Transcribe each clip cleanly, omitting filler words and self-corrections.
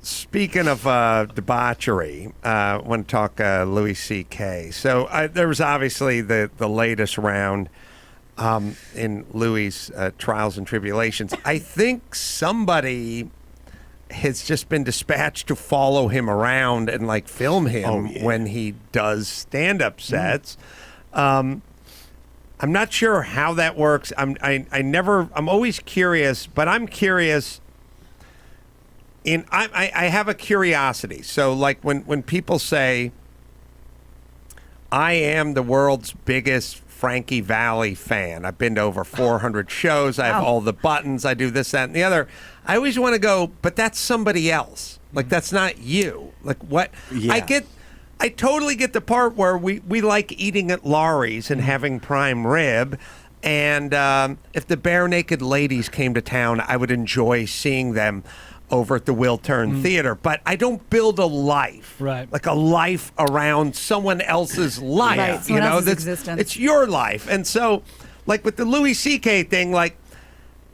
Speaking of debauchery, I want to talk Louis C.K. So there was obviously the latest round in Louis' trials and tribulations. I think somebody has just been dispatched to follow him around and like film him when he does stand-up sets. I'm not sure how that works. I'm always curious, but I'm curious. I have a curiosity. So like when people say, I am the world's biggest Frankie Valli fan. I've been to over 400 shows. I have all the buttons. I do this, that, and the other. I always want to go, but that's somebody else. Like, that's not you. Like, what? Yeah. I totally get the part where we like eating at Laurie's and having prime rib. And if the Bare Naked Ladies came to town, I would enjoy seeing them over at the Wiltern Theater. But I don't build a life. Right. Like a life around someone else's life. Right. Someone else's existence. It's your life. And so, like with the Louis C.K. thing, like,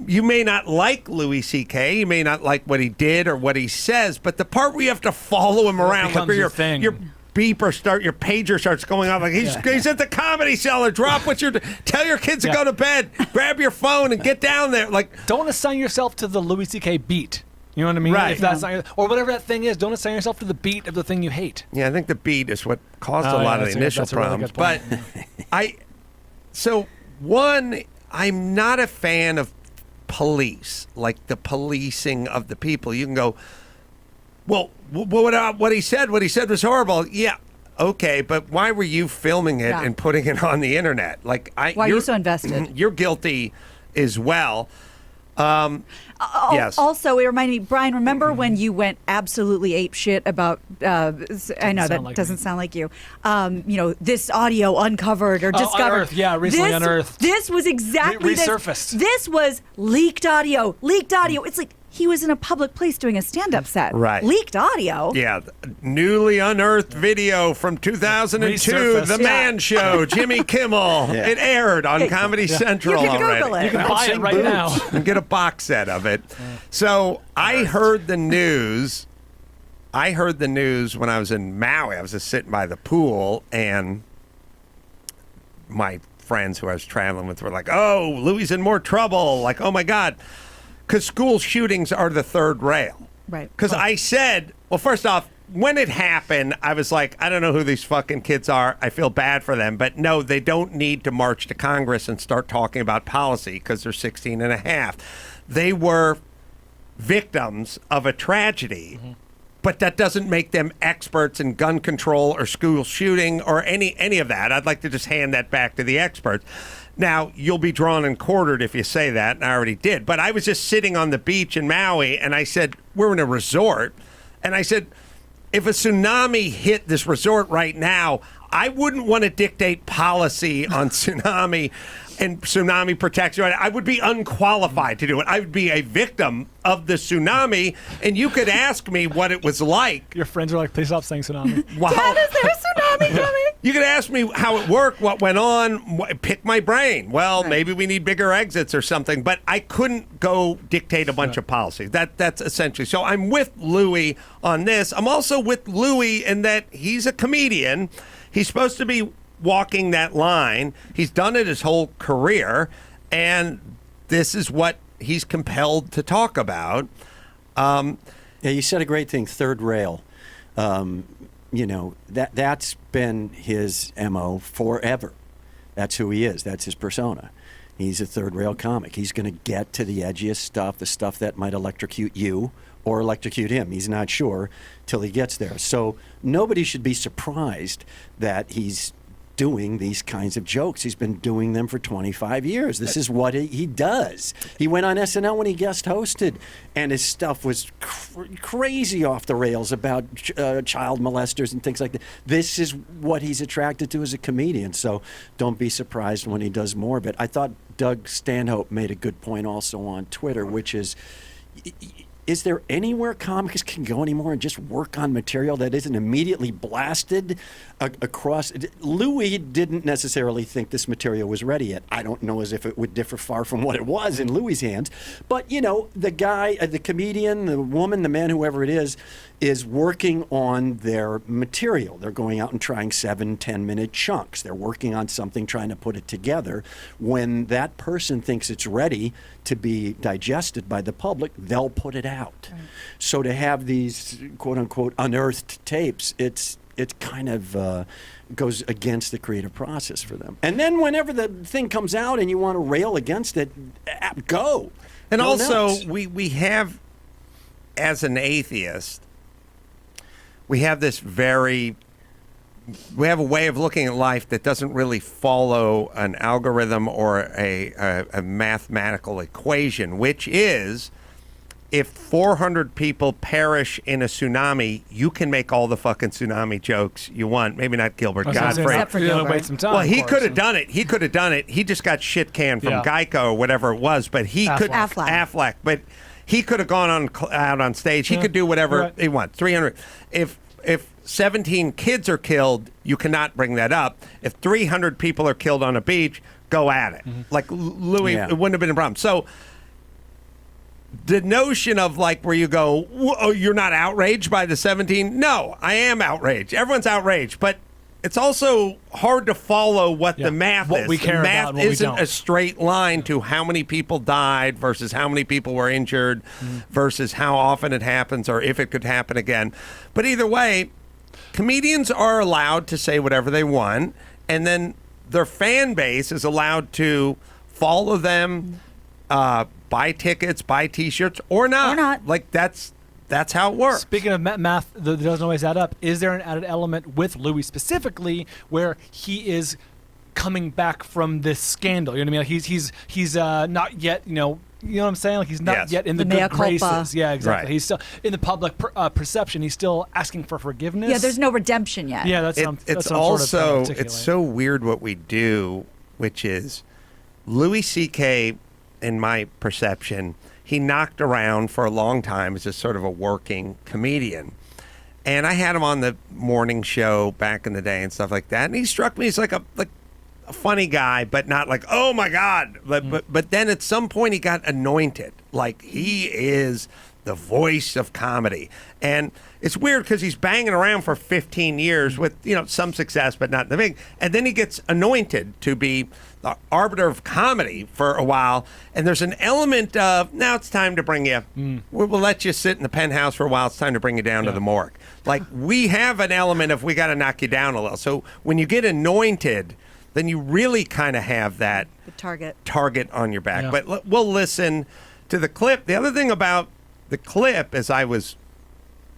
you may not like Louis C.K., you may not like what he did or what he says, but the part where you have to follow him around, like where your beeper your pager starts going off, like he's at the Comedy Cellar, drop what you're, tell your kids to go to bed, grab your phone and get down there. Like, don't assign yourself to the Louis C.K. beat. You know what I mean? Right. If that's not, or whatever that thing is, don't assign yourself to the beat of the thing you hate. Yeah, I think the beat is what caused a lot of the initial problems. Really but I'm not a fan of police, like the policing of the people. You can go, well, what he said was horrible. Yeah, okay, but why were you filming it and putting it on the internet? Like, why are you so invested? You're guilty as well. Yes. Also, it reminded me, Brian, remember when you went absolutely ape shit about, I know that doesn't sound like you, this audio uncovered or discovered. Unearthed, yeah, recently unearthed. This was exactly resurfaced. This was leaked audio. It's like he was in a public place doing a stand-up set. Right. Leaked audio. Yeah. Newly unearthed video from 2002, The Man Show, Jimmy Kimmel. Yeah. It aired on Comedy Central you can already. Google it. You can buy it right now. And get a box set of it. So I heard the news. When I was in Maui. I was just sitting by the pool, and my friends who I was traveling with were like, oh, Louis in more trouble. Like, oh, my God. Because school shootings are the third rail. Right. Because I said, well, first off, when it happened, I was like, I don't know who these fucking kids are. I feel bad for them. But no, they don't need to march to Congress and start talking about policy because they're 16 and a half. They were victims of a tragedy. Mm-hmm. But that doesn't make them experts in gun control or school shooting or any of that. I'd like to just hand that back to the experts. Now, you'll be drawn and quartered if you say that, and I already did. But I was just sitting on the beach in Maui, and I said, we're in a resort. And I said, if a tsunami hit this resort right now, I wouldn't want to dictate policy on tsunami and tsunami protection. I would be unqualified to do it. I would be a victim of the tsunami, and you could ask me what it was like. Your friends are like, please stop saying tsunami. Wow. Dad, is there a tsunami coming? You could ask me how it worked, what went on, pick my brain. Well, maybe we need bigger exits or something, but I couldn't go dictate a bunch of policies. That's essentially. So I'm with Louis on this. I'm also with Louis in that he's a comedian. He's supposed to be walking that line. He's done it his whole career, and this is what he's compelled to talk about. You said a great thing, third rail. That's been his MO forever. That's who he is. That's his persona. He's a third rail comic. He's going to get to the edgiest stuff, the stuff that might electrocute you or electrocute him. He's not sure till he gets there. So nobody should be surprised that he's doing these kinds of jokes. He's been doing them for 25 years. This is what he does. He went on SNL when he guest hosted, and his stuff was crazy off the rails about child molesters and things like that. This is what he's attracted to as a comedian, so don't be surprised when he does more of it. I thought Doug Stanhope made a good point also on Twitter, which is Is there anywhere comics can go anymore and just work on material that isn't immediately blasted across? Louis didn't necessarily think this material was ready yet. I don't know as if it would differ far from what it was in Louis's hands. But, the guy, the comedian, the woman, the man, whoever it is working on their material. They're going out and trying 7, 10-minute chunks. They're working on something, trying to put it together. When that person thinks it's ready to be digested by the public, they'll put it out. Right. So to have these quote-unquote unearthed tapes, it's kind of goes against the creative process for them. And then whenever the thing comes out and you want to rail against it, go. And go also, nuts. we have, as an atheist, we have a way of looking at life that doesn't really follow an algorithm or a mathematical equation, which is, if 400 people perish in a tsunami, you can make all the fucking tsunami jokes you want. Maybe not Gilbert Godfrey. Except for Gilbert. Wait some time, Well, he could have done it. He could have done it. He just got shit canned from Geico or whatever it was. But he could Affleck. But he could have gone out on stage. He could do whatever he wants. 300. If 17 kids are killed, you cannot bring that up. If 300 people are killed on a beach, go at it. Like Louis, it wouldn't have been a problem. So the notion of where you go, oh, you're not outraged by the 17? No, I am outraged. Everyone's outraged, but it's also hard to follow what the math what is. we care math about, what we isn't don't. a straight line to how many people died versus how many people were injured versus how often it happens or if it could happen again. But either way, comedians are allowed to say whatever they want, and then their fan base is allowed to follow them, buy tickets, buy T-shirts, or not. Or not. That's how it works. Speaking of math that doesn't always add up, is there an added element with Louis specifically where he is coming back from this scandal? You know what I mean? He's not yet, you know what I'm saying? He's not yet in the mea good graces. culpa. Yeah, exactly. Right. He's still in the public perception. He's still asking for forgiveness. Yeah, there's no redemption yet. Yeah, that's It's what I'm also sort of trying to articulate. it's so weird what we do, which is Louis C.K. in my perception, he knocked around for a long time as just sort of a working comedian. And I had him on the morning show back in the day and stuff like that. And he struck me as like a funny guy, but not like, oh my God. But then at some point he got anointed. Like he is the voice of comedy. And it's weird because he's banging around for 15 years with, some success, but not the big. And then he gets anointed to be the arbiter of comedy for a while. And there's an element of, now it's time to bring you, we'll let you sit in the penthouse for a while. It's time to bring you down to the morgue. Like we have an element of, we got to knock you down a little. So when you get anointed, then you really kind of have that The target on your back. Yeah. But we'll listen to the clip. The other thing about the clip, as I was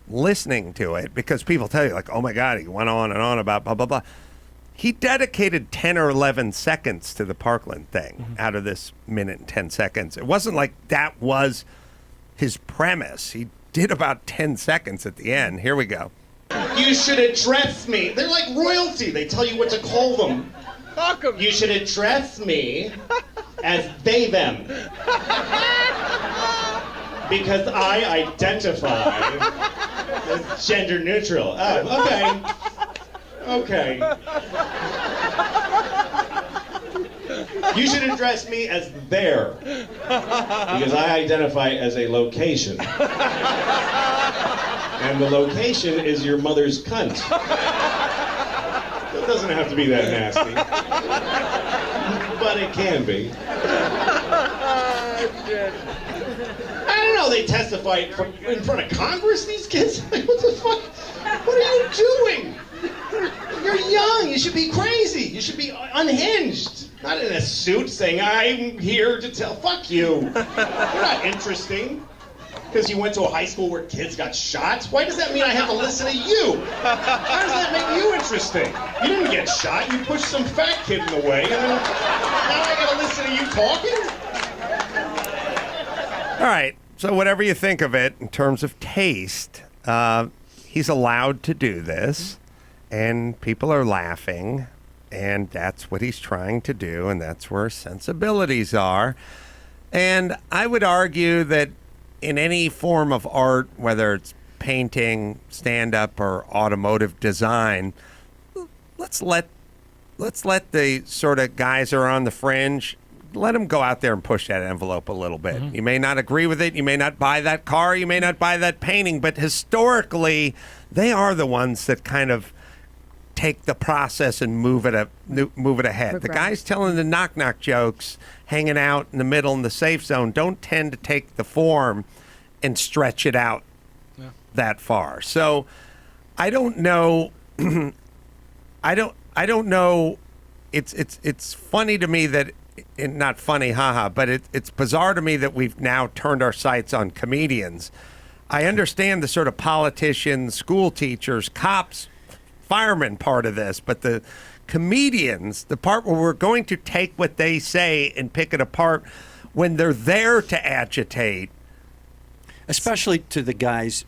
listening to it, because people tell you, like, oh my God, he went on and on about blah, blah, blah. He dedicated 10 or 11 seconds to the Parkland thing out of this minute and 10 seconds. It wasn't like that was his premise. He did about 10 seconds at the end. Here we go. You should address me. They're like royalty. They tell you what to call them. You should address me as they, them. Because I identify as gender neutral. Oh, okay. You should address me as there. Because I identify as a location. And the location is your mother's cunt. It doesn't have to be that nasty. But it can be. I don't know, they testify in front of Congress, these kids? Like, what the fuck? What are you doing? You're young, you should be crazy. You should be unhinged. Not in a suit saying, I'm here to tell, fuck you. You're not interesting. Because you went to a high school where kids got shot? Why does that mean I have to listen to you? How does that make you interesting? You didn't get shot, you pushed some fat kid in the way, and then now I gotta listen to you talking? All right. So whatever you think of it in terms of taste, he's allowed to do this, and people are laughing, and that's what he's trying to do, and that's where sensibilities are. And I would argue that in any form of art, whether it's painting, stand-up, or automotive design, let's let the sort of guys who are on the fringe, let them go out there and push that envelope a little bit. You may not agree with it. You may not buy that car. You may not buy that painting. But historically, they are the ones that kind of take the process and move it ahead. The guys telling the knock-knock jokes, hanging out in the middle in the safe zone, don't tend to take the form and stretch it out that far. So I don't know. I don't know. It's funny to me that, not funny, haha, but it's bizarre to me that we've now turned our sights on comedians. I understand the sort of politicians, school teachers, cops, firemen part of this, but the comedians, the part where we're going to take what they say and pick it apart when they're there to agitate. Especially to the guys,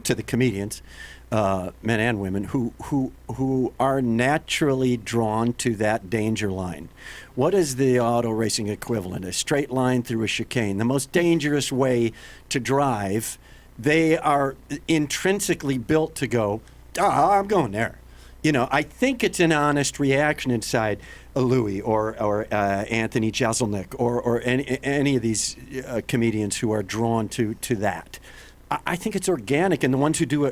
to the comedians, men and women, who are naturally drawn to that danger line. What is the auto racing equivalent? A straight line through a chicane, the most dangerous way to drive. They are intrinsically built to go, I'm going there. You know, I think it's an honest reaction inside a Louis or Anthony Jeselnik or any of these comedians who are drawn to that. I think it's organic, and the ones who do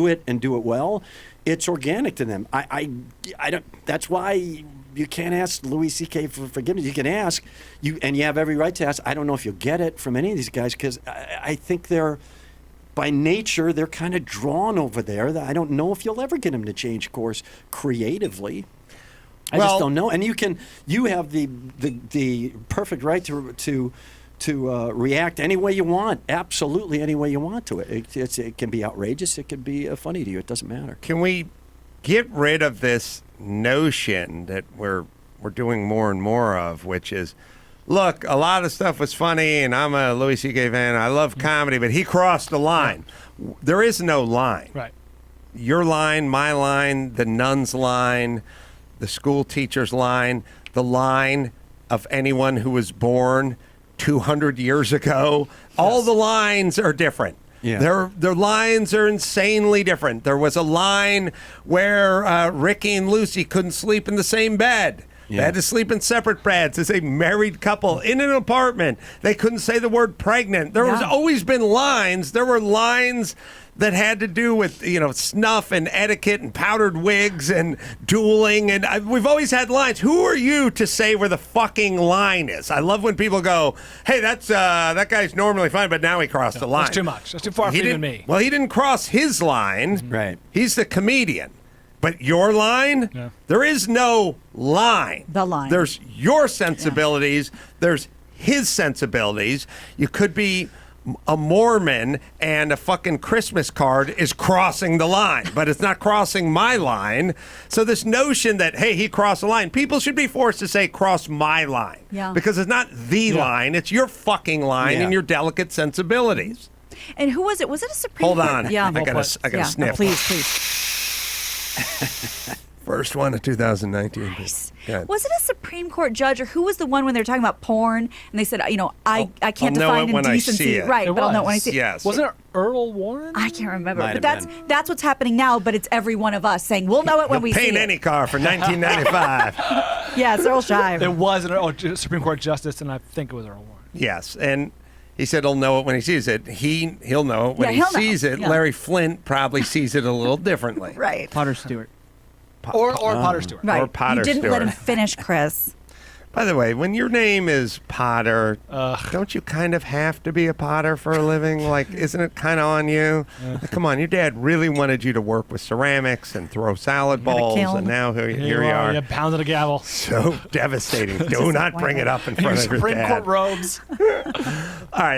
it and do it well, it's organic to them. I don't. That's why you can't ask Louis C.K. for forgiveness. You can ask and you have every right to ask. I don't know if you'll get it from any of these guys because I think they're. By nature, they're kind of drawn over there. I don't know if you'll ever get them to change course creatively. I just don't know. And you have the perfect right to react any way you want, absolutely any way you want to it. It can be outrageous. It can be funny to you. It doesn't matter. Can we get rid of this notion that we're doing more and more of, which is, look, a lot of stuff was funny, and I'm a Louis C.K. fan. I love comedy, but he crossed the line. There is no line. Right. Your line, my line, the nun's line, the school teacher's line, the line of anyone who was born 200 years ago. All the lines are different. Yeah. Their lines are insanely different. There was a line where Ricky and Lucy couldn't sleep in the same bed. Yeah. They had to sleep in separate beds as a married couple in an apartment. They couldn't say the word pregnant. There was always been lines. There were lines that had to do with, snuff and etiquette and powdered wigs and dueling. And we've always had lines. Who are you to say where the fucking line is? I love when people go, hey, that guy's normally fine, but now he crossed the line. That's too much. That's too far for even me. Well, he didn't cross his line. Mm-hmm. Right. He's the comedian. But your line, there is no line. The line. There's your sensibilities. There's his sensibilities. You could be a Mormon and a fucking Christmas card is crossing the line, but it's not crossing my line. So this notion that, hey, he crossed the line, people should be forced to say cross my line. Yeah. Because it's not the line, it's your fucking line and your delicate sensibilities. And who was it? Was it a Supreme Hold Court? on. Yeah. I gotta sniff. No, please. First one of 2019. Nice. Was it a Supreme Court judge, or who was the one when they were talking about porn and they said, I can't define indecency, right? But I'll know it when I see it. Yes. Wasn't it Earl Warren? I can't remember, but that's what's happening now. But it's every one of us saying we'll know it when we see it. Paint any car for 1995. Yeah, it's Earl Shive. There was an Supreme Court justice, and I think it was Earl Warren. Yes, and he said he'll know it when he sees it. He'll know it when he sees it. Yeah. Larry Flint probably sees it a little differently. Right. Potter Stewart. Or Potter Stewart. Right. Or Potter You didn't Stewart. let him finish, Chris. By the way, when your name is Potter, don't you kind of have to be a Potter for a living? Like, isn't it kind of on you? Like, come on, your dad really wanted you to work with ceramics and throw salad balls, and now here you are. You pounded a gavel. So devastating. Do not bring it up in front of your Supreme dad. Court robes. All right.